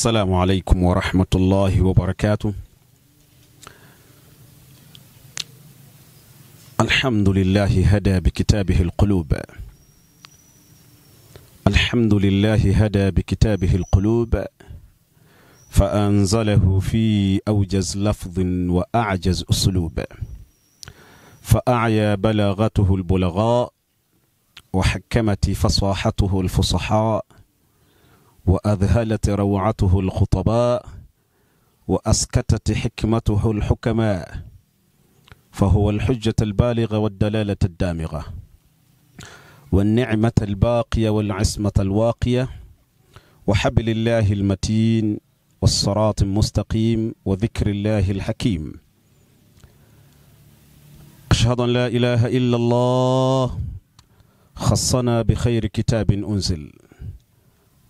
السلام عليكم ورحمة الله وبركاته. الحمد لله هدى بكتابه القلوب. الحمد لله هدى بكتابه القلوب فأنزله في أوجز لفظ وأعجز أسلوب، فأعيا بلاغته البلغاء وحكمت فصاحته الفصحاء، وأذهلت روعته الخطباء وأسكتت حكمته الحكماء، فهو الحجة البالغة والدلالة الدامغة والنعمة الباقية والعصمة الواقية، وحبل الله المتين والصراط المستقيم وذكر الله الحكيم. أشهد أن لا إله إلا الله خصنا بخير كتاب أنزل،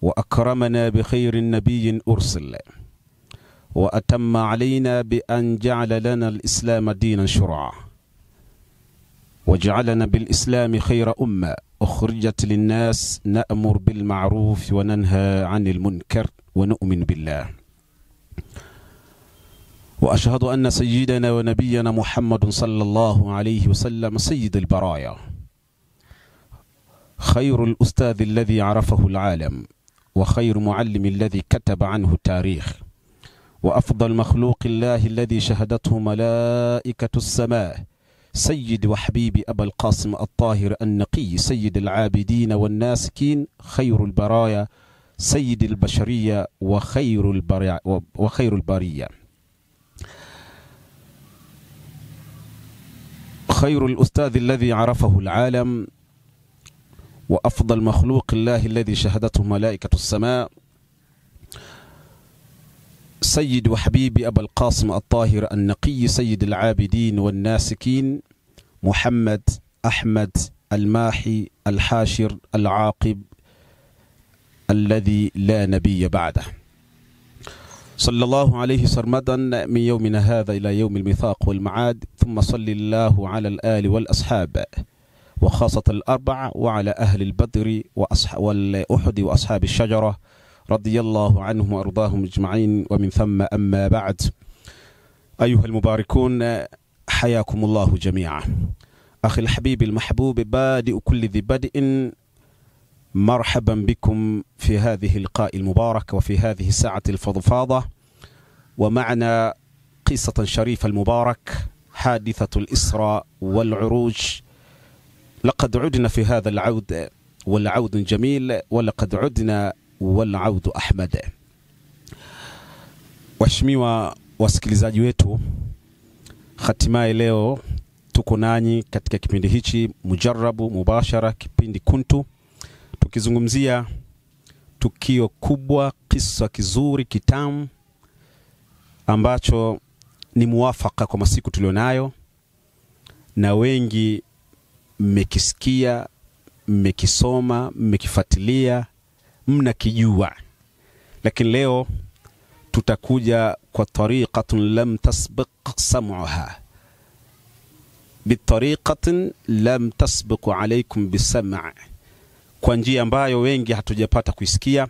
وأكرمنا بخير النبي أرسل، وأتم علينا بأن جعل لنا الإسلام دينا شرعا، وجعلنا بالإسلام خير أمة أخرجت للناس، نأمر بالمعروف وننهى عن المنكر ونؤمن بالله. وأشهد أن سيدنا ونبينا محمد صلى الله عليه وسلم سيد البرايا، خير الأستاذ الذي عرفه العالم، وخير معلم الذي كتب عنه التاريخ، وأفضل مخلوق الله الذي شهدته ملائكة السماء، سيد وحبيب أبا القاسم الطاهر النقي، سيد العابدين والناسكين، خير البرايا، سيد البشرية وخير البرية. خير الأستاذ الذي عرفه العالم، وأفضل مخلوق الله الذي شهدته ملائكة السماء، سيد وحبيب أبا القاسم الطاهر النقي، سيد العابدين والناسكين، محمد أحمد الماحي الحاشر العاقب الذي لا نبي بعده، صلى الله عليه سرمدا من يومنا هذا إلى يوم الميثاق والمعاد. ثم صلى الله على الآل والأصحاب، وخاصة الأربع، وعلى أهل البدر والأحد وأصحاب الشجرة رضي الله عنهم وأرضاهم اجمعين. ومن ثم أما بعد، أيها المباركون حياكم الله جميعا. أخي الحبيب المحبوب، بادئ كل ذي بدء، مرحبا بكم في هذه اللقاء المبارك وفي هذه الساعة الفضفاضة، ومعنا قصة شريفة المبارك، حادثة الإسراء والعروج. لقد عدنا في هذا العود، والعود جميل، ولقد عدنا والعود أحمد. Waheshimiwa wasikilizaji wetu, hatimaye leo tuko nanyi katika kipindi hichi mujarabu mubashara, kipindi kuntu, tukizungumzia tukio kubwa, kisa kizuri kitamu ambacho ni muwafaka kwa masiku tulionayo, na wengi mmekisikia, mmekisoma, mmekifuatilia, mnakijua. Lakini leo tutakuja kwa tariqatun lam tasbiq sam'uha, bitariqatin lam tasbiq alaykum bisam', kwa njia ambayo wengi hatujapata kuisikia,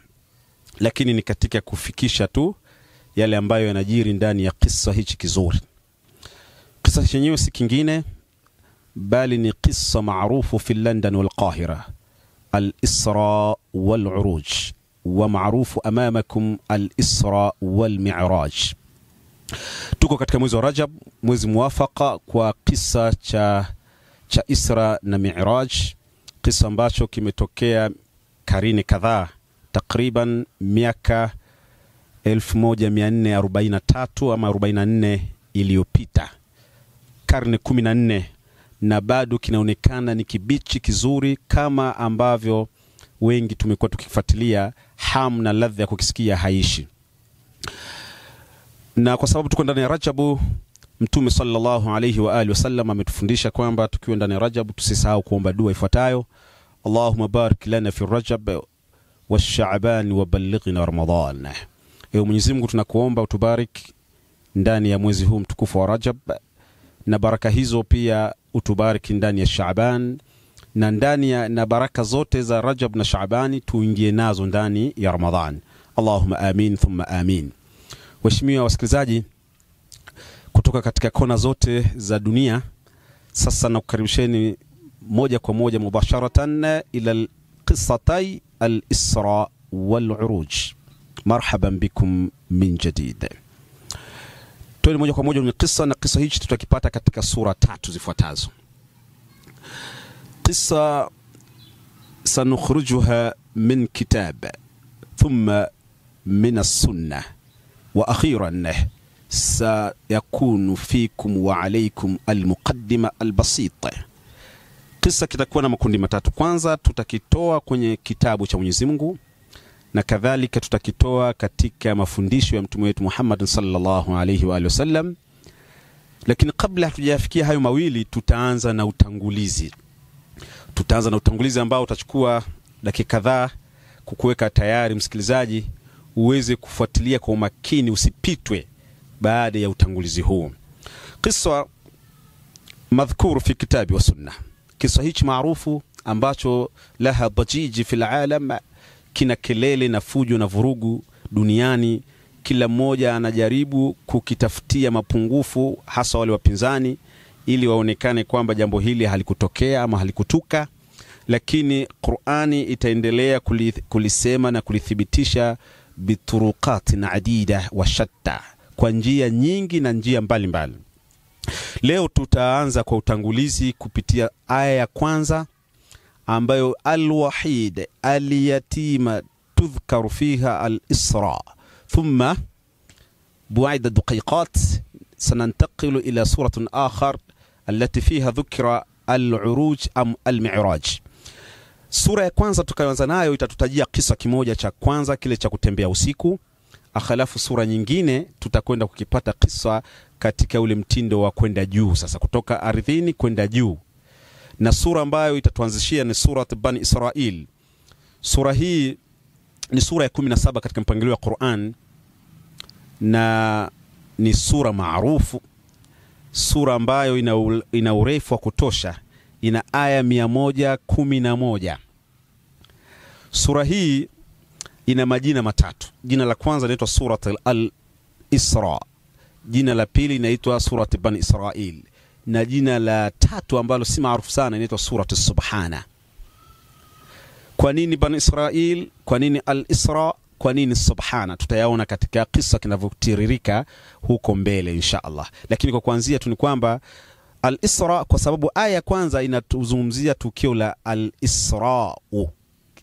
lakini ni katika kufikisha tu yale ambayo yanajiri ndani ya kisa hichi kizuri. Kisa chenyewe si kingine bali ni kisa maarufu fi London wal Qahira, al-Isra wal-Uruj, wa maarufu amamakum al-Isra wal-Mi'raj. Tuko katika mwezi wa Rajab, mwezi muwafaka kwa kisa cha Isra na Mi'raj, kisa ambacho kimetokea karine kadhaa, takriban miaka 1443 ama 44 iliyopita, karne 14, na bado kinaonekana ni kibichi kizuri kama ambavyo wengi tumekuwa tukifuatilia. Hamu na ladha ya kukisikia haishi. Na kwa sababu tuko ndani ya Rajabu, Mtume sallallahu alayhi wa alihi wasallam ametufundisha kwamba tukiwa ndani ya Rajabu tusisahau kuomba dua ifuatayo: Allahumma barik lana fi Rajab wa Sha'ban wa ballighna Ramadan. Ewe Mwenyezi Mungu, tunakuomba utubariki ndani ya mwezi huu mtukufu wa Rajab, na baraka hizo pia utubariki ndani ya Sha'ban, na ndani ya baraka zote za Rajab na Shaabani tuingie nazo ndani ya Ramadhan. Allahumma amin thumma amin. Waheshimiwa wasikilizaji kutoka katika kona zote za dunia, sasa nakukaribisheni moja kwa moja mubasharatan ila qissatay al-Isra wal-Uruj. Marhaban bikum min jadid. Tuende moja kwa moja kwenye kisa, na kisa hichi tutakipata katika sura 3 zifuatazo. Qissa sanukhrijuha min kitab thumma min as-sunnah wa akhiran sayakunu fikum wa alaykum al-muqaddima al-basita. Kisa kitakuwa na makundi matatu. Kwanza tutakitoa kwenye kitabu cha Mwenyezi Mungu, na kadhalika tutakitoa katika mafundisho ya mtume wetu Muhammad sallallahu alayhi wa alihi wasallam. Lakini kabla hatujafikia hayo mawili, tutaanza na utangulizi. Tutaanza na utangulizi ambao utachukua dakika kadhaa kukuweka tayari msikilizaji uweze kufuatilia kwa umakini, usipitwe baada ya utangulizi huu. Kisa madhkuru fi kitabi wa sunna. Kisa hichi maarufu ambacho laha dajiji fil alam, kina kelele na fujo na vurugu duniani. Kila mmoja anajaribu kukitafutia mapungufu, hasa wale wapinzani, ili waonekane kwamba jambo hili halikutokea ama halikutuka. Lakini Qur'ani itaendelea kulisema na kulithibitisha bituruqatin adida wa shatta, kwa njia nyingi na njia mbalimbali. Leo tutaanza kwa utangulizi kupitia aya ya kwanza ambayo al-wahid al-yatima tudhkaru fiha al-Isra, thumma bu'ida daqiqat sanantaqilu ila suratin akhar allati fiha dhukra al-Uruj am al-Mi'raj. Sura ya kwanza tukaanza nayo itatutajia kisa kimoja cha kwanza, kile cha kutembea usiku. Akhalafu sura nyingine tutakwenda kukipata kisa katika ule mtindo wa kwenda juu, sasa kutoka ardhini kwenda juu. Na sura ambayo itatuanzishia ni surat Bani Israil. Sura hii ni sura ya 17 katika mpangilio wa Qur'an, na ni sura maarufu, sura ambayo ina urefu wa kutosha, ina aya 111. Sura hii ina majina matatu. Jina la kwanza linaitwa surat al-Isra, jina la pili linaitwa surat Bani Israil, na jina la tatu ambalo si maarufu sana linaitwa surat Subhana. Kwa nini Bani Israil? Kwa nini al-Isra? Kwa nini Subhana? Tutayaona katika kisa kinavyotiririka huko mbele insha Allah. Lakini kwa kuanzia tu ni kwamba al-Isra, kwa sababu aya ya kwanza inatuzungumzia tukio la al-Isra,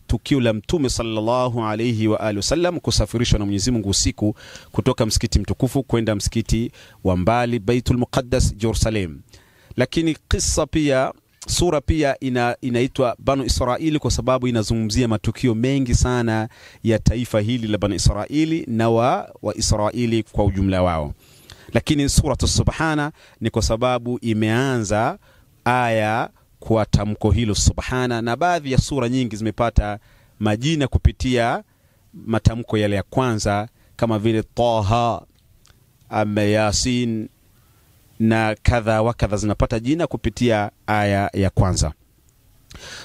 tukio la mtume sallallahu alayhi wa alihi wasallam kusafirishwa na Mwenyezi Mungu usiku kutoka msikiti mtukufu kwenda msikiti wa mbali Baitul Muqaddas Jerusalem. Lakini kisa pia, sura pia inaitwa Banu Israili kwa sababu inazungumzia matukio mengi sana ya taifa hili la Banu Israili na wa Israili kwa ujumla wao. Lakini suratu Subhana ni kwa sababu imeanza aya kwa tamko hilo Subhana, na baadhi ya sura nyingi zimepata majina kupitia matamko yale ya kwanza kama vile Taha, Yasin na kadha wa kadha, zinapata jina kupitia aya ya kwanza.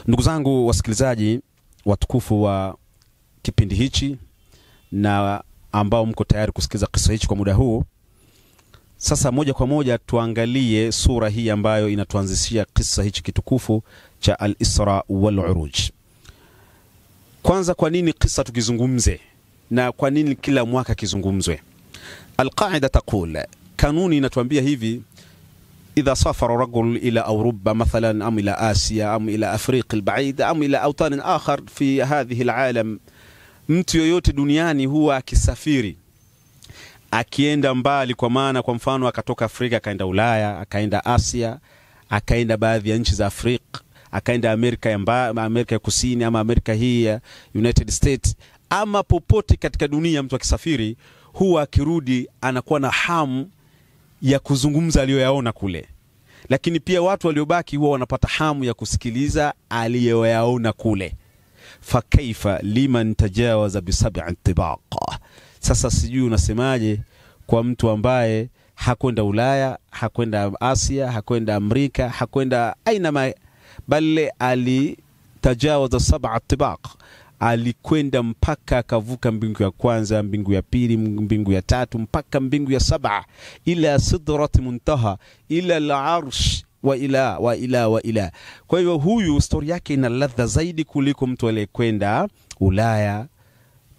Ndugu zangu wasikilizaji watukufu wa kipindi hichi na ambao mko tayari kusikiza kisa hichi kwa muda huu, sasa moja kwa moja tuangalie sura hii ambayo inatuanzishia kisa hichi kitukufu cha al-Isra wal-Uruj. Kwanza, kwa nini kisa tukizungumze na kwa nini kila mwaka kizungumzwe? Al-qaida taqul, kanuni inatuambia hivi: idha safara rajul ila Europa mathalan am ila Asia am ila Afrika al-ba'ida am ila awtan akhar fi hadhihi al-alam, mtu yoyote duniani huwa akisafiri akienda mbali, kwa maana kwa mfano akatoka Afrika akaenda Ulaya, akaenda Asia, akaenda baadhi ya nchi za Afrika, akaenda Amerika ya Kusini ama Amerika hii ya United States, ama popote katika dunia mtu akisafiri huwa akirudi anakuwa na hamu ya kuzungumza aliyoyaona kule. Lakini pia watu waliobaki huwa wanapata hamu ya kusikiliza aliyoyaona kule. Fakaifa liman tajawaza bisab'i tibaqa. Sasa sijui unasemaje kwa mtu ambaye hakwenda Ulaya, hakwenda Asia, hakwenda Amerika, hakwenda aina bali alitajawaza sab'a tibaq, alikwenda mpaka akavuka mbingu ya kwanza, mbingu ya pili, mbingu ya tatu, mpaka mbingu ya 7, ila sidrat muntaha, ila al-arsh wa ila. Kwa hiyo huyu story yake ina ladha zaidi kuliko mtu aliyekwenda Ulaya,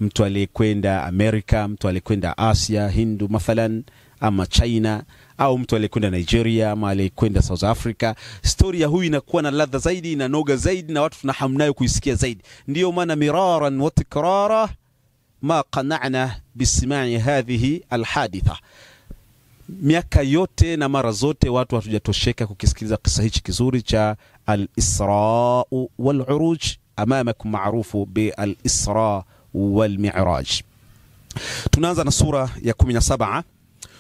mtu aliyekwenda Amerika, mtu aliyekwenda Asia, Hindu mathalan, ama China, au mtu aliyekwenda Nigeria, ama aliyekwenda South Africa. Story ya huyu inakuwa na ladha zaidi, inanoga zaidi, na watu tunahamnayo kuisikia zaidi. Ndiyo maana miraran wa tikrara ma qana'na bisimai hadhihi alhaditha. Miaka yote na mara zote watu hatujatosheka kukisikiliza kisa hichi kizuri cha al-Isra wal-Uruj. Amamakum maarufu bi al-Isra wal-Mi'raj. Tunaanza na sura ya 17.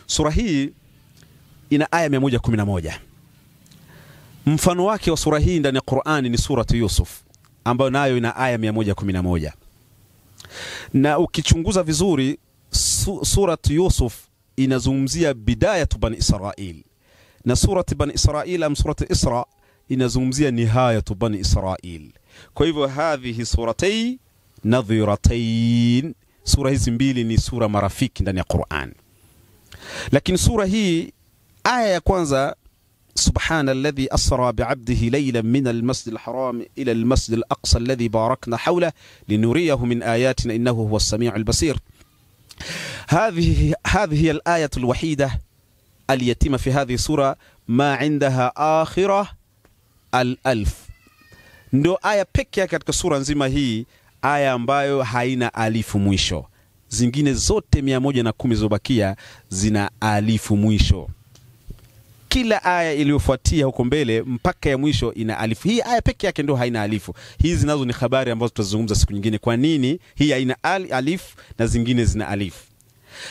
Sura hii ina aya 111. Mfano wake wa sura hii ndani ya Qur'ani ni suratu Yusuf, ambayo nayo ina aya 111. Na ukichunguza vizuri suratu Yusuf inazungumzia bidayatu Bani Israil, na surati Bani Israil am surati Isra inazungumzia nihayatu Bani Israil. Kwa hivyo hadhihi suratay nadhiratayn, sura hizi mbili ni sura marafiki ndani ya Qur'an. Lakini sura hii aya ya kwanza, subhana alladhi asra bi'abdihi laylan min al-masjid al-haram ila al-masjid al-aqsa alladhi barakna hawlahu linuriyahu min ayatina innahu huwa as-sami'u al-basir. هذه الآية الوحيدة اليتيمة في هذه السورة ما عندها آخرة 1000. Ndio aya pekee katika sura nzima hii aya ambayo haina alifu mwisho. Zingine zote 110 zilizobakia zina alifu mwisho. Kila aya iliyofuatia huko mbele mpaka ya mwisho ina alifu. Hii aya pekee yake ndio haina alifu. Hizi nazo ni habari ambazo tutazungumza siku nyingine, kwa nini hii haina alif na zingine zina alif.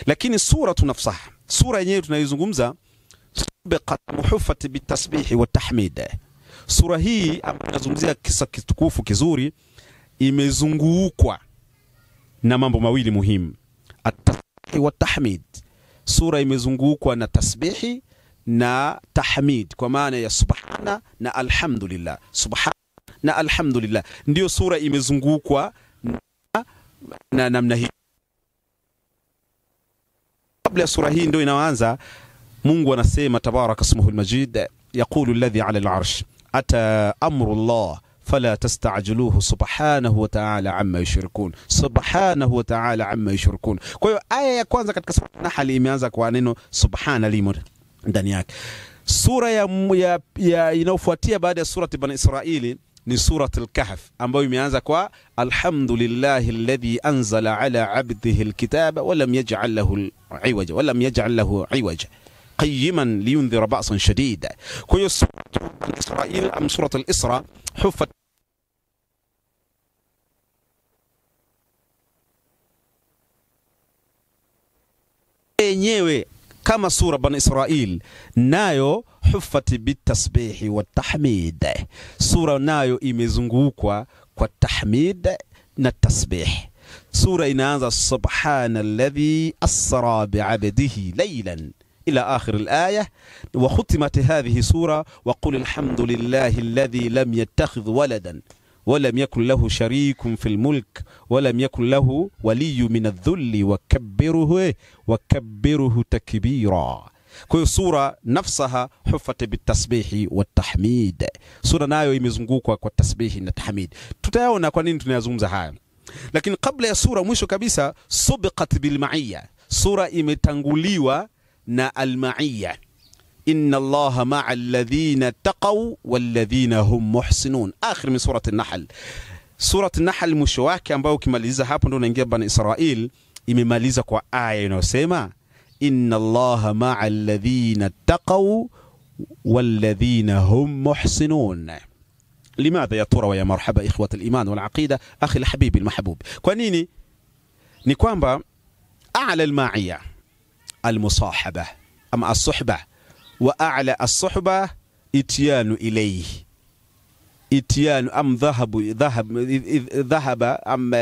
Lakini sura tunafsaha, sura yenyewe tunaizungumza, sabiqat muhuffat bitasbih wa tahmid. Sura hii ambayo inazungumzia kisa kitukufu kizuri imezungukwa na mambo mawili muhimu, at-tasbih wa tahmid. Sura imezungukwa na tasbihi na tahmid, kwa maana ya subhana na alhamdulillah. Subhana na alhamdulillah ndio sura imezungukwa na namna hii. Kabla ya sura hii ndio inaanza, Mungu anasema tabaraka ismuhu al-majid, yaqulu alladhi 'ala al-'arsh ata amru Allah fala tasta'jiluhu subhanahu wa ta'ala amma yushrikun. Subhanahu wa ta'ala amma yushrikun. Kwa hiyo aya ya kwanza katika sura Nahl imeanza kwa neno subhana limo ndani yake. Sura ya inayofuatia baada ya surati Bani Israili ni surati al-Kahf, ambayo imeanza kwa alhamdulillahi alladhi anzala ala 'abdihi al-kitaba wa lam yaj'al lahu 'iwaja qayyiman liyundhira ba'san shadida. Kwa hiyo surati Bani Israil am surati al-Isra huffat yenyewe kama sura Bani Israil, nayo huffati bitasbihi wa tahmid. Sura nayo imezungukwa kwa tahmid na tasbih. Sura inaanza subhana alladhi asra bi'abdihi laylan ila akhir al-aya, wa khutimat hadhihi sura wa qul alhamdulillahi alladhi lam yattakhidh waladan wa lam yakul lahu sharikun fil mulk wa lam yakul lahu waliyyun min adh-dhulli wa kabbiruhu takbira. Kwa hiyo sura nafsaha huffat bitasbihi wa tahmid. Sura nayo imezungukwa kwa tasbihi na tahmid. Tutayaona kwa nini tunayazungumza haya. Lakini kabla ya sura, mwisho kabisa, subiqat bil ma'iyya. Sura imetanguliwa na al-ma'iyya. inna Allaha ma'a alladhina taqaw walladhina hum muhsinun. Akhir min surati an-Nahl. Surati an-Nahl mwisho wake ambao ukimaliza hapo ndio unaingia Bani Israil, imemaliza kwa aya inayosema inna Allaha ma'a alladhina taqaw walladhina hum muhsinun. لماذا يا ترى ويا مرحبا إخوة الإيمان والعقيدة أخي الحبيب المحبوب؟ kwa nini? Ni kwamba أعلى الماعية المصاحبة أم الصحبة، وأعلى الصحبة إتيان إليه. إتيان أم ذهب أم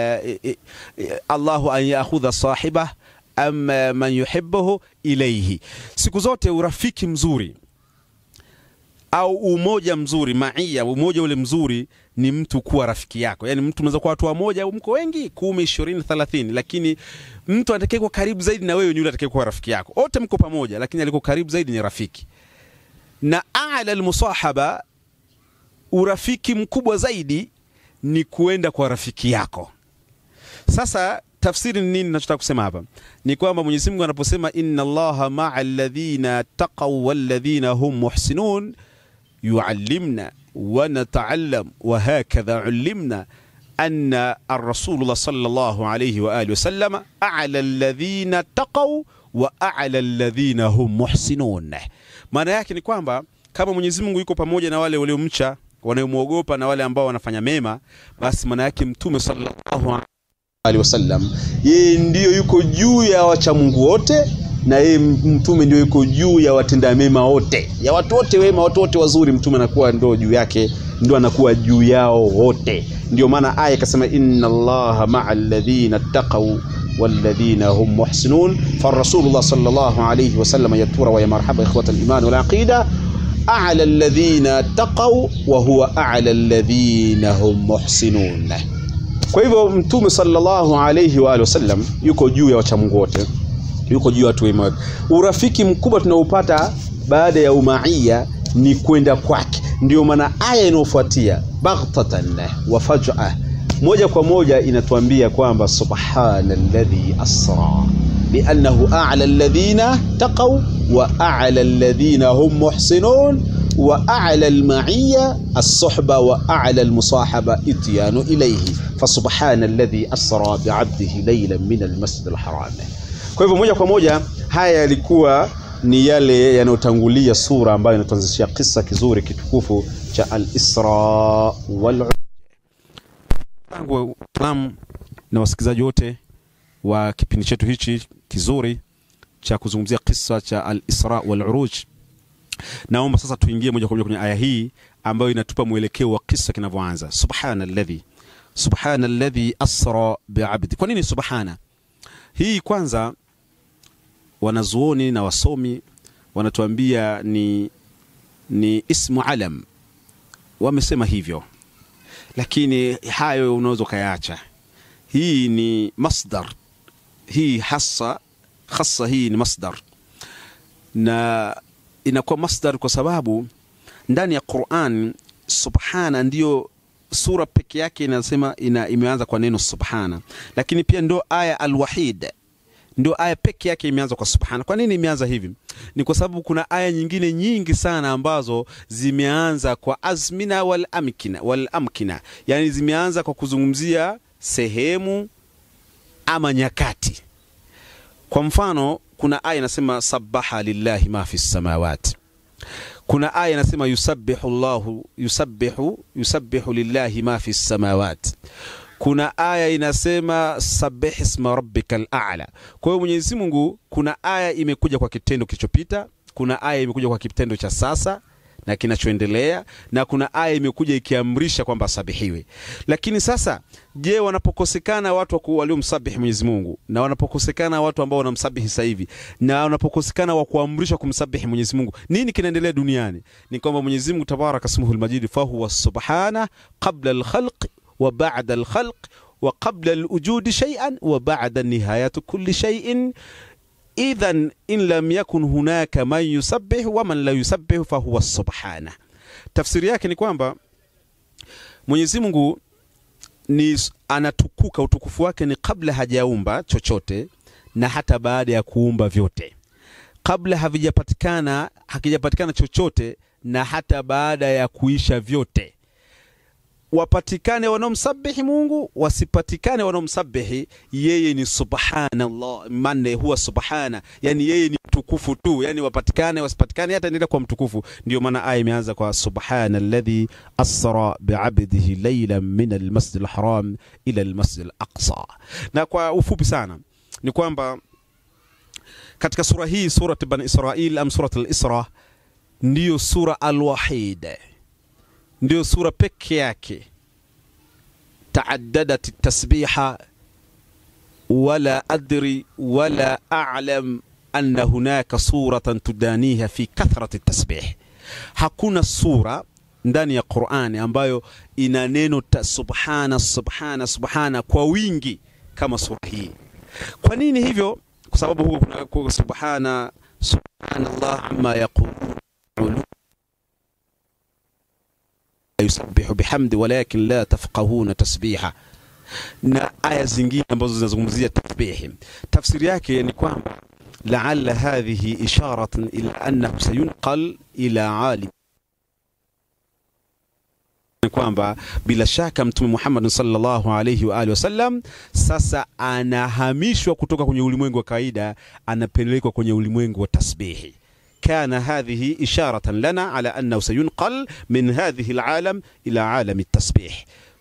الله أن يأخذ صاحبه أم من يحبه إليه. Siku zote urafiki mzuri au umoja mzuri, maia, umoja ule mzuri ni mtu kuwa rafiki yako. Yani mtu mnaweza kuwa watu wamoja au mko wengi 10, 20, 30, lakini mtu atakayekuwa karibu zaidi na wewe ni yule atakayekuwa rafiki yako. Wote mko pamoja lakini aliko karibu zaidi ni rafiki. Na a'la almusahaba, urafiki mkubwa zaidi ni kuenda kwa rafiki yako. Sasa tafsiri ni nini ninachotaka kusema hapa? Ni kwamba Mwenyezi Mungu anaposema inna Allaha ma'al ladhina taqaw wal ladhina hum muhsinun yu'allimna wa nata'allam wa hakadha 'allimna anna ar-rasulullah sallallahu alayhi wa alihi wasallam a'la alladhina taqaw wa a'la alladhina hum muhsinun. Maana yake ni kwamba kama Mwenyezi Mungu yuko pamoja na wale waliomcha, wanaomuogopa na wale ambao wanafanya mema, basi maana yake Mtume sallallahu alaihi wasallam yeye ndio yuko juu ya wacha Mungu wote, na yeye Mtume ndio yuko juu ya watenda mema wote. Ya watu wote wema, watu wote wazuri, Mtume anakuwa ndio juu yake, ndio anakuwa juu yao wote. Ndio maana aya ikasema inna Allaha ma'al ladhina taqaw wal ladhina hum muhsinun. Fa Rasulullah sallallahu alayhi wasallam yatura wa ya marhaba ikhwata al-iman wal aqida a'la alladhina taqaw wa huwa a'la alladhina hum muhsinun. Kwa hivyo Mtume sallallahu alayhi wa alihi wasallam yuko juu ya wacha Mungu wote, yuko juu ya watu wema. Urafiki mkubwa tunaupata baada ya umaia ni kwenda kwake. Ndio maana aya inayofuatia baghtatan wa faj'a moja kwa moja inatuambia kwamba subhanalladhi asra bi'annahu a'la alladhina taqaw wa a'la alladhina hum muhsinun wa a'la al-ma'iyya as-suhba wa a'la al-musahaba ityanu ilayhi fa subhanalladhi asra bi'abdihi laylan min al-masjid al-haram. Kwa hivyo moja kwa moja haya yalikuwa ni yale yanayotangulia sura ambayo inatuanzishia kisa kizuri kitukufu cha al-Isra wal Islam. Na wasikilizaji wote wa kipindi chetu hichi kizuri cha kuzungumzia kisa cha al-Isra wal Uruj, naomba sasa tuingie moja kwa moja kwenye aya hii ambayo inatupa mwelekeo wa kisa kinavyoanza. Subhanalladhi asra bi'abdi. Kwa nini subhana? Hii kwanza wanazuoni na wasomi wanatuambia ni ismu alam, wamesema hivyo, lakini hayo unaweza kuyaacha. Hii ni masdar, hii hasa hii ni masdar, na inakuwa masdar kwa sababu ndani ya Qur'an subhana ndio sura pekee yake inasema imeanza kwa neno subhana, lakini pia ndio aya al-wahid, ndio aya pekee yake imeanza kwa subhana. Kwa nini imeanza hivi? Ni kwa sababu kuna aya nyingine nyingi sana ambazo zimeanza kwa azmina wal amkina, yani zimeanza kwa kuzungumzia sehemu ama nyakati. Kwa mfano kuna aya inasema sabbaha lillahi ma fi samawati, kuna aya inasema yusabbihu lillahi ma fi samawati, kuna aya inasema sabbih isma rabbikal a'la. Kwa hiyo Mwenyezi Mungu kuna aya imekuja kwa kitendo kilichopita, kuna aya imekuja kwa kitendo cha sasa na kinachoendelea, na kuna aya imekuja ikiamrisha kwamba sabihiwe. Lakini sasa je, wanapokosekana watu waliomsabihi Mwenyezi Mungu, na wanapokosekana watu ambao wanamsabihi sasa hivi, na wanapokosekana wa kuamrisha kumsabihi Mwenyezi Mungu, nini kinaendelea duniani? Ni kwamba Mwenyezi Mungu tabaraka ismuhul majid fa huwa subhana qabla al-khalq wa ba'da al-khalq wa qabla al-wujud shay'an wa ba'da nihayat kulli shay'in. Idhan in lam yakun hunaka man yusabbih wa man la yusabbih fa huwa subhana. Tafsiri yake ni kwamba Mwenyezi Mungu ni anatukuka, utukufu wake ni kabla hajaumba chochote na hata baada ya kuumba vyote. Kabla hakijapatikana chochote na hata baada ya kuisha vyote. Wapatikane wanaomsabihi Mungu, wasipatikane wanaomsabihi, yeye ni subhanallah, manne huwa subhana, yani yeye ni mtukufu tu, yani wapatikane wasipatikane hata endelea kwa mtukufu. Ndio maana aya imeanza kwa subhanalladhi asra bi'abdihi laylan min al-masjid al-haram ila al-masjid al-aqsa. Na kwa ufupi sana ni kwamba katika sura hii, surat Bani Israil am surat al-Isra, ndio sura al-wahid, ndio sura pekee yake taaddadat at-tasbiha wala adri wala a'lam anna hunaka suratan tudaniha fi kathrat at-tasbih. Hakuna sura ndani ya Qur'ani ambayo ina neno subhana kwa wingi kama sura hii. Kwa nini hivyo? Kwa sababu huko kuna subhanallah amma yaqulun yusabbihu bihamdi walakin la tafqahuna tasbiha, na aya zingine ambazo zinazungumzia tasbih. Tafsiri yake ni kwamba la'alla hadhihi isharatan ila annahu sayunqal ila alim, kwamba bila shaka Mtume Muhammad sallallahu alayhi wa alihi wasallam sasa anahamishwa kutoka kwenye ulimwengu wa kawaida, anapelekwa kwenye ulimwengu wa tasbihi. Kana hadhihi isharatan lana ala annahu sayunqal min hadhihi alalam ila alam at-tasbih.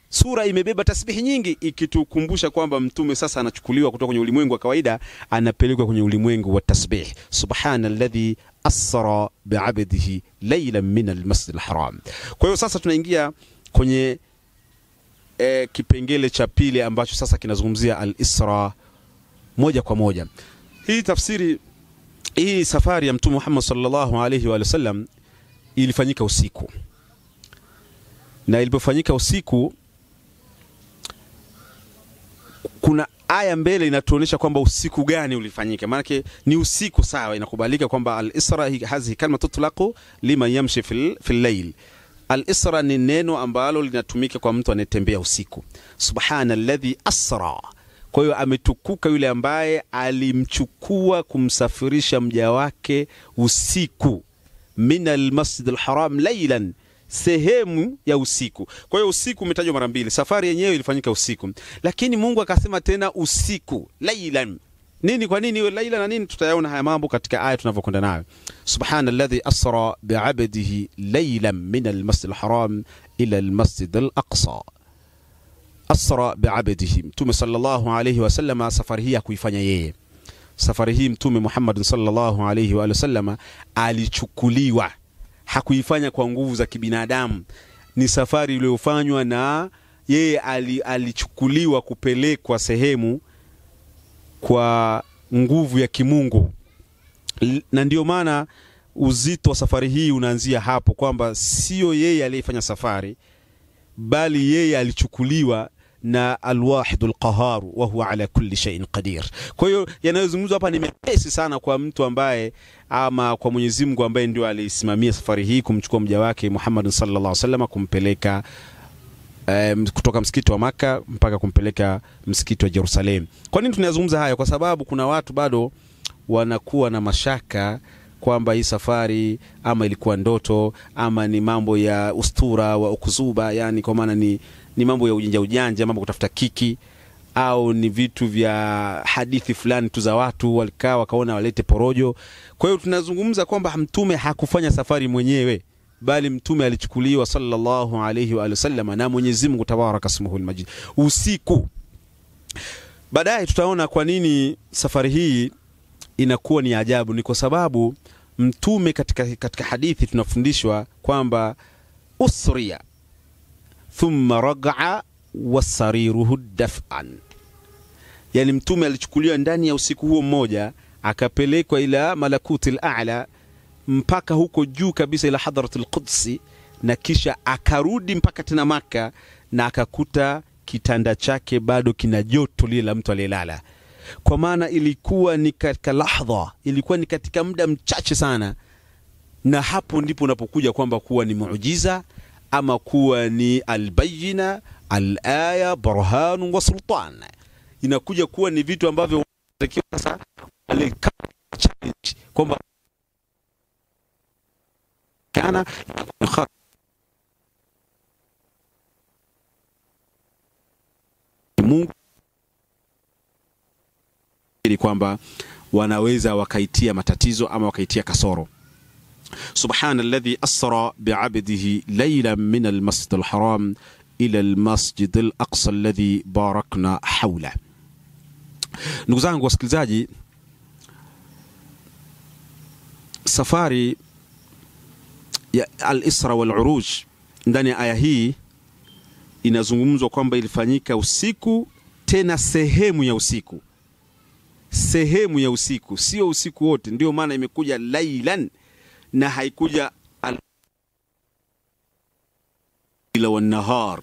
Sura imebeba tasbihi nyingi ikitukumbusha kwamba mtume sasa anachukuliwa kutoka kwenye ulimwengu wa kawaida, anapelekwa kwenye ulimwengu wa tasbih. Subhanalladhi asra bi'abdihi laylan min al-masjid al-haram. Kwa hiyo sasa tunaingia kwenye kipengele cha pili ambacho sasa kinazungumzia al-Isra moja kwa moja. Hii safari ya Mtume Muhammad sallallahu alayhi wa sallam ilifanyika usiku. Na ilipofanyika usiku, kuna aya mbele inatuonyesha kwamba usiku gani ulifanyika. Maana ni usiku, sawa, inakubalika kwamba al-Isra hazi kalima tutlaqu liman yamshi fil layl. Al-Isra ni neno ambalo linatumika kwa mtu anayetembea usiku. Subhanalladhi asra. Kwa hiyo ametukuka yule ambaye alimchukua kumsafirisha mja wake usiku min al-masjid al-haram laylan, sehemu ya usiku. Kwa hiyo usiku umetajwa mara mbili. Safari yenyewe ilifanyika usiku, lakini Mungu akasema tena usiku, laylan. Nini, kwa nini iwe laylan na nini? Tutayaona haya mambo katika aya tunavyokwenda nayo. Subhanalladhi asra bi'abdihi laylan min al-masjid al-haram ila al-masjid al-aqsa. Asra bi'abdihi, Mtume sallallahu alayhi wa sallam safari hii hakuifanya yeye. Safari hii Mtume Muhammad sallallahu alayhi wa sallam alichukuliwa, hakuifanya kwa nguvu za kibinadamu. Ni safari iliyofanywa na yeye, alichukuliwa kupelekwa sehemu kwa nguvu ya kimungu. Na ndio maana uzito wa safari hii unaanzia hapo, kwamba sio yeye aliyefanya safari, bali yeye alichukuliwa na al-wahidul qahar wa huwa ala kulli shay'in qadir. Kwa hiyo yanayozungumzwa hapa ni mepesi sana kwa mtu ambaye, ama kwa Mwenyezi Mungu ambaye ndio alisimamia safari hii kumchukua mja wake Muhammad sallallahu alaihi wasallam, kumpeleka kutoka msikiti wa Maka mpaka kumpeleka msikiti wa Jerusalem. Kwa nini tunayazungumza haya? Kwa sababu kuna watu bado wanakuwa na mashaka kwamba hii safari ama ilikuwa ndoto ama ni mambo ya ustura wa ukuzuba, yani kwa maana ni mambo ya ujanja, mambo kutafuta kiki, au ni vitu vya hadithi fulani tu za watu wakaona walete porojo. Kwa hiyo tunazungumza kwamba mtume hakufanya safari mwenyewe, bali mtume alichukuliwa sallallahu alayhi wa sallam na Mwenyezi Mungu tabaraka ismuhul majid usiku. Baadaye tutaona kwa nini safari hii inakuwa ni ajabu. Ni kwa sababu mtume katika hadithi tunafundishwa kwamba usriya thumma rag'a wasariruhu daf'an, yani mtume alichukuliwa ndani ya usiku huo mmoja, akapelekwa ila malakutil a'la, mpaka huko juu kabisa ila hadratul qudsi, na kisha akarudi mpaka tena Maka, na akakuta kitanda chake bado kina joto lile la mtu aliyelala. Kwa maana ilikuwa ni katika lahdha, ilikuwa ni katika muda mchache sana. Na hapo ndipo unapokuja kwamba kuwa ni muujiza ama kuwa ni albayina, alaya, burhan wa sultan. Inakuja kuwa ni vitu ambavyo sasa challenge kwamba kana Mungu ili kwamba wanaweza wakaitia matatizo ama wakaitia kasoro. Subhanalladhi asra bi'abdihi laylan min al-masjid al-haram ila al-masjid al-aqsa alladhi barakna hawla. Ndugu zangu wasikilizaji, safari ya al-Isra wal-Uruj ndani ya aya hii inazungumzwa kwamba ilifanyika usiku, tena sehemu ya usiku. Sehemu ya usiku, sio usiku wote. Ndio maana imekuja laylan na haikuja ila wan-nahar.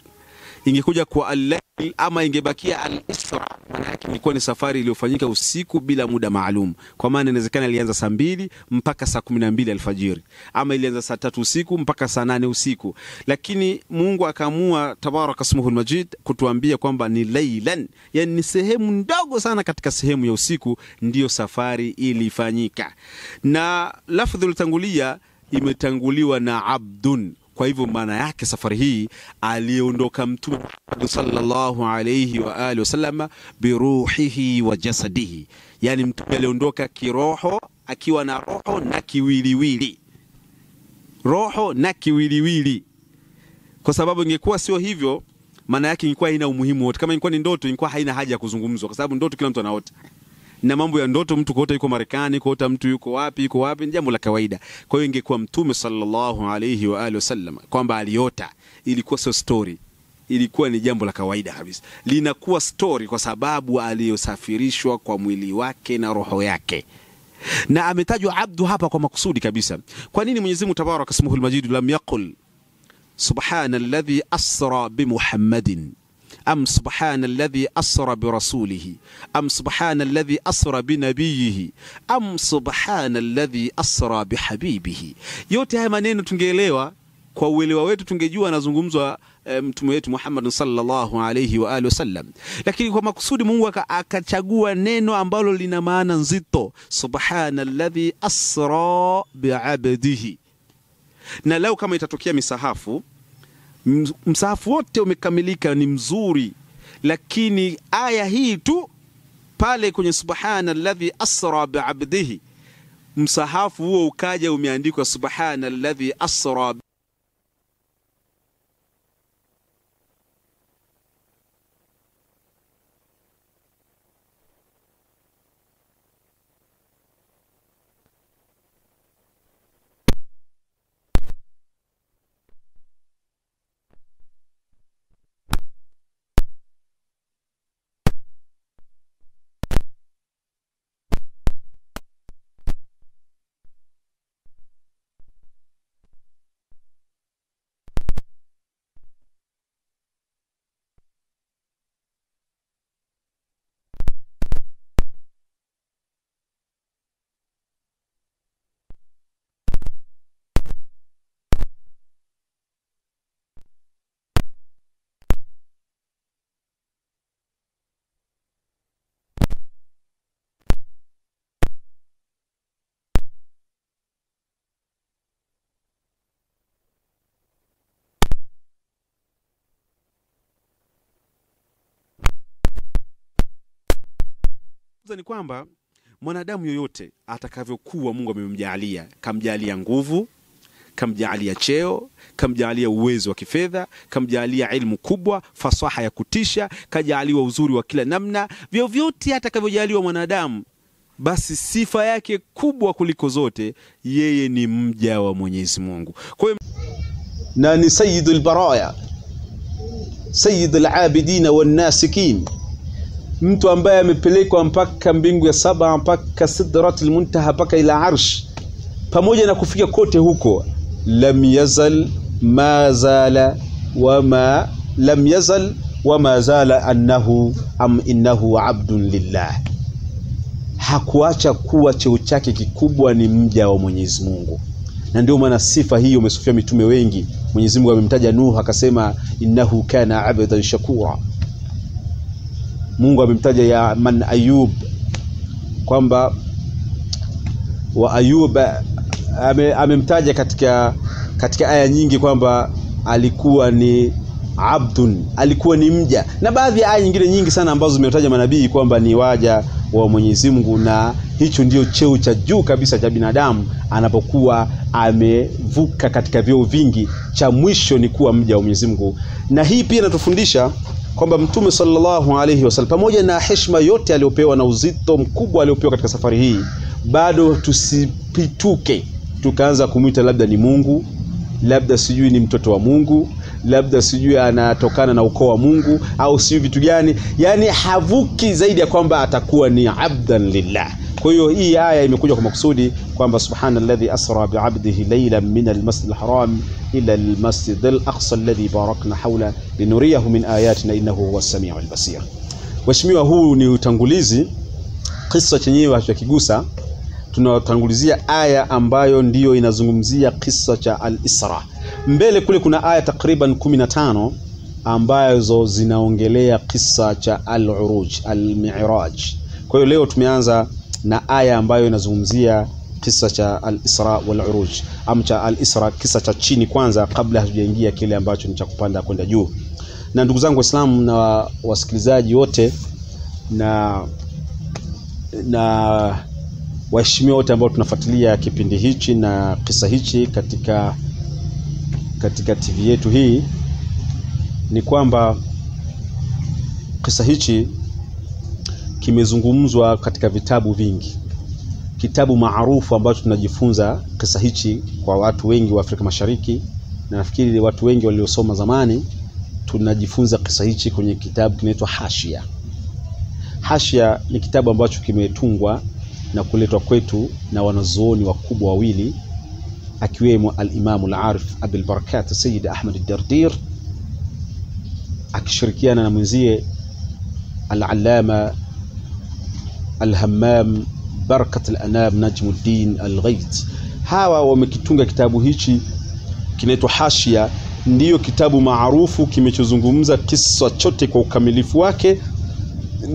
Ingekuja kwa al-layl ama ingebakia al-isra, maana yake ilikuwa ni safari iliyofanyika usiku bila muda maalum. Kwa maana inawezekana ilianza saa 2 mpaka saa 12 alfajiri, ama ilianza saa 3 usiku mpaka saa 8 usiku. Lakini Mungu akaamua tabaraka ismuhul majid kutuambia kwamba ni laylan, yani ni sehemu ndogo sana katika sehemu ya usiku ndiyo safari ilifanyika. Na lafdhi litangulia imetanguliwa na abdun. Kwa hivyo maana yake safari hii aliondoka Mtume Muhammad sallallahu alayhi wa alihi wasallam biruhihi wa jasadihi, yani Mtume aliondoka kiroho, akiwa na roho na kiwiliwili. Roho na kiwiliwili. Kwa sababu ingekuwa sio hivyo, maana yake ingekuwa haina umuhimu wote. Kama ingekuwa ni ndoto, ingekuwa haina haja ya kuzungumzwa, kwa sababu ndoto kila mtu anaota. Na mambo ya ndoto, mtu kuota yuko Marekani, kuota mtu yuko wapi ni jambo la kawaida. Kwa hiyo ingekuwa Mtume sallallahu alayhi wa alihi wasallam kwamba aliota, ilikuwa sio story, ilikuwa ni jambo la kawaida kabisa. Linakuwa story kwa sababu aliyosafirishwa kwa mwili wake na roho yake. Na ametajwa abdu hapa kwa makusudi kabisa. Kwa nini Mwenyezi Mungu tabaraka ismuhul majid lam yaqul subhanalladhi asra bi Muhammadin am subhanalladhi asra bi rasulihi am subhanalladhi asra bi nabiyhi am subhanalladhi asra bi habibihi? Yote haya maneno tungeelewa kwa uelewa wetu, tungejua anazungumzwa mtume wetu Muhammad sallallahu alayhi wa alihi wasallam. Lakini kwa makusudi Mungu akachagua neno ambalo lina maana nzito, subhanalladhi asra bi'abdihi. Na leo kama itatokea msahafu wote umekamilika, ni mzuri, lakini aya hii tu pale kwenye subhanalladhi asra bi'abdihi, msahafu huo ukaja umeandikwa subhanalladhi asra ni kwamba mwanadamu yoyote atakavyokuwa Mungu amemjalia, kamjalia nguvu, kamjalia cheo, kamjalia uwezo wa kifedha, kamjalia ilmu kubwa, fasaha ya kutisha, kajaliwa uzuri wa kila namna, vyovyote atakavyojaliwa mwanadamu, basi sifa yake kubwa kuliko zote, yeye ni mja wa Mwenyezi Mungu. Kwa hiyo na ni sayyidul baraya, sayyidul abidin wan nasikin, mtu ambaye amepelekwa mpaka mbingu ya 7, mpaka sidratul muntaha, mpaka ila arsh. Pamoja na kufika kote huko, lam yazal ma zala wama zala annahu innahu abdun lillah. Hakuacha kuwa cheo chake kikubwa ni mja wa Mwenyezi Mungu. Na ndio maana sifa hiyo umesufia mitume wengi. Mwenyezi Mungu amemtaja Nuh akasema innahu kana abdan shakura. Mungu amemtaja ya man Ayub kwamba wa Ayub amemtaja katika aya nyingi kwamba alikuwa ni abdun, alikuwa ni mja. Na baadhi ya aya nyingine nyingi sana ambazo zimetaja manabii kwamba ni waja wa Mwenyezi Mungu. Na hicho ndio cheo cha juu kabisa cha binadamu anapokuwa amevuka katika vyeo vingi, cha mwisho ni kuwa mja wa Mwenyezi Mungu. Na hii pia inatufundisha kwamba Mtume sallallahu alayhi wasallam pamoja na heshima yote aliyopewa na uzito mkubwa aliopewa katika safari hii, bado tusipituke tukaanza kumuita labda ni Mungu, labda sijui ni mtoto wa Mungu, labda sijui anatokana na ukoo wa Mungu, au sijui vitu gani. Yani havuki zaidi ya kwamba atakuwa ni abdan lillah. Kwa hiyo hii aya imekuja kwa makusudi kwamba subhanalladhi asra bi'abdihi laylan min al-masjid al-haram ila al-masjid al-aqsa alladhi barakna hawla linuriyahu min ayatina innahu huwas samiul basir. Mheshimiwa, huu ni utangulizi, kisa chenyewe hatujakigusa. Tunatangulizia aya ambayo ndiyo inazungumzia kisa cha al-Isra. Mbele kule kuna aya takriban 15 ambazo zinaongelea kisa cha al-Uruj, al-Mi'raj. Kwa hiyo leo tumeanza na aya ambayo inazungumzia kisa cha al-Isra wal-Uruj, amcha al-Isra, kisa cha chini kwanza kabla hatujaingia kile ambacho ni cha kupanda kwenda juu. Na ndugu zangu Waislamu na wasikilizaji wote na waheshimiwa wote ambao tunafuatilia kipindi hichi na kisa hichi katika TV yetu hii, ni kwamba kisa hichi kimezungumzwa katika vitabu vingi. Kitabu maarufu ambacho tunajifunza kisa hichi kwa watu wengi wa Afrika Mashariki, na nafikiri watu wengi waliosoma zamani, tunajifunza kisa hichi kwenye kitabu kinaitwa Hashia. Hashia ni kitabu ambacho kimetungwa na kuletwa kwetu na wanazuoni wakubwa wawili, akiwemo al-Imam al-Arif Abul Barakat Sayyid Ahmad al-Dardir, akishirikiana na mwenzie al-Allama al-Hammam Barakat al-Anab Najmuddin al-Ghait. Hawa wamekitunga kitabu hichi kinaitwa Hashia. Ndiyo kitabu maarufu kimechozungumza kisa chote kwa ukamilifu wake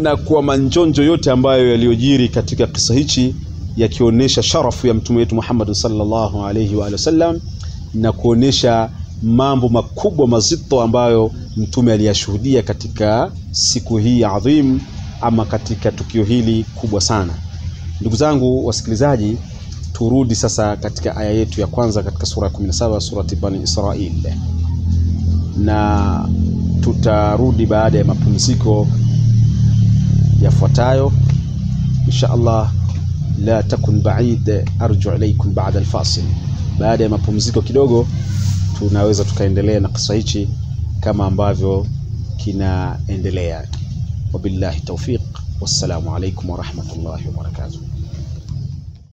na kwa manjonjo yote ambayo yaliyojiri katika kisa hichi, yakionyesha sharafu ya mtume wetu Muhammad sallallahu alayhi wa sallam, na kuonesha mambo makubwa mazito ambayo mtume aliyashuhudia katika siku hii adhim, ama katika tukio hili kubwa sana. Ndugu zangu wasikilizaji, turudi sasa katika aya yetu ya kwanza katika sura 17, surati Bani Israil, na tutarudi baada ya mapumziko yafuatayo insha Allah. La takun ba'id, arju ilaykum ba'da al-fasil. Baada ya mapumziko kidogo tunaweza tukaendelea na kisa hichi kama ambavyo kinaendelea. Wabillahi tawfiq, wassalamu alaykum wa rahmatullahi wa barakatuh.